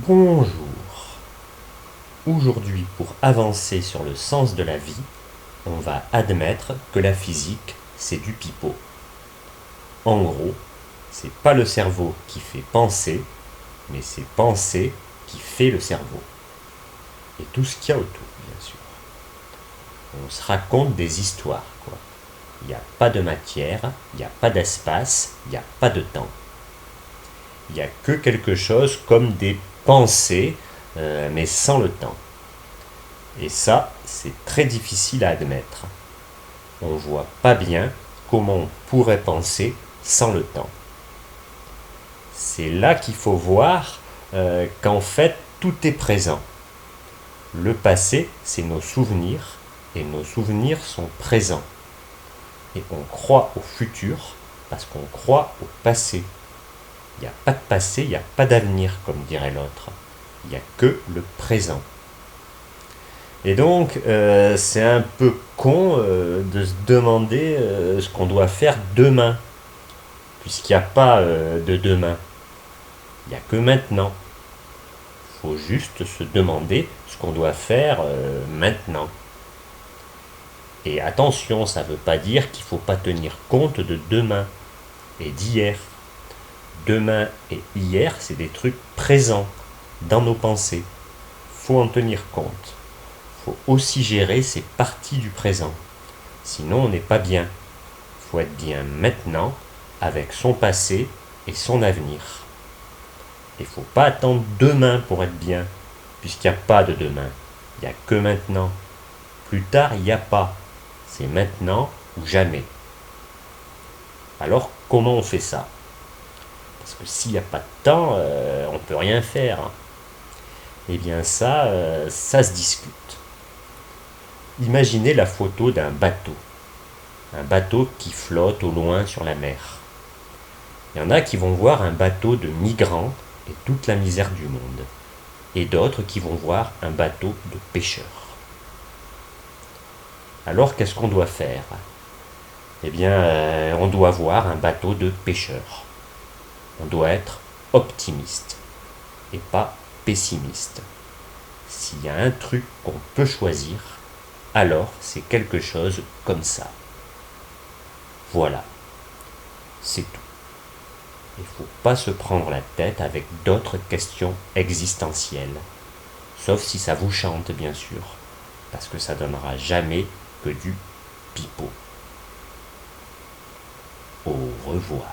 Bonjour. Aujourd'hui, pour avancer sur le sens de la vie, on va admettre que la physique, c'est du pipeau. En gros, c'est pas le cerveau qui fait penser, mais c'est penser qui fait le cerveau. Et tout ce qu'il y a autour, bien sûr. On se raconte des histoires, quoi. Il n'y a pas de matière, il n'y a pas d'espace, il n'y a pas de temps. Il n'y a que quelque chose comme des pensées, mais sans le temps. Et ça, c'est très difficile à admettre. On ne voit pas bien comment on pourrait penser sans le temps. C'est là qu'il faut voir qu'en fait, tout est présent. Le passé, c'est nos souvenirs, et nos souvenirs sont présents. Et on croit au futur parce qu'on croit au passé. Il n'y a pas de passé, il n'y a pas d'avenir, comme dirait l'autre. Il n'y a que le présent. Et donc, c'est un peu con de se demander ce qu'on doit faire demain, puisqu'il n'y a pas de demain. Il n'y a que maintenant. Il faut juste se demander ce qu'on doit faire maintenant. Et attention, ça ne veut pas dire qu'il ne faut pas tenir compte de demain et d'hier. Demain et hier, c'est des trucs présents dans nos pensées. Il faut en tenir compte. Il faut aussi gérer ces parties du présent. Sinon, on n'est pas bien. Il faut être bien maintenant avec son passé et son avenir. Il ne faut pas attendre demain pour être bien, puisqu'il n'y a pas de demain. Il n'y a que maintenant. Plus tard, il n'y a pas. C'est maintenant ou jamais. Alors, comment on fait ça? Parce que s'il n'y a pas de temps, on ne peut rien faire. Eh bien ça se discute. Imaginez la photo d'un bateau. Un bateau qui flotte au loin sur la mer. Il y en a qui vont voir un bateau de migrants et toute la misère du monde. Et d'autres qui vont voir un bateau de pêcheurs. Alors qu'est-ce qu'on doit faire? Eh bien, on doit voir un bateau de pêcheurs. On doit être optimiste et pas pessimiste. S'il y a un truc qu'on peut choisir, alors c'est quelque chose comme ça. Voilà, c'est tout. Il ne faut pas se prendre la tête avec d'autres questions existentielles. Sauf si ça vous chante, bien sûr, parce que ça donnera jamais que du pipeau. Au revoir.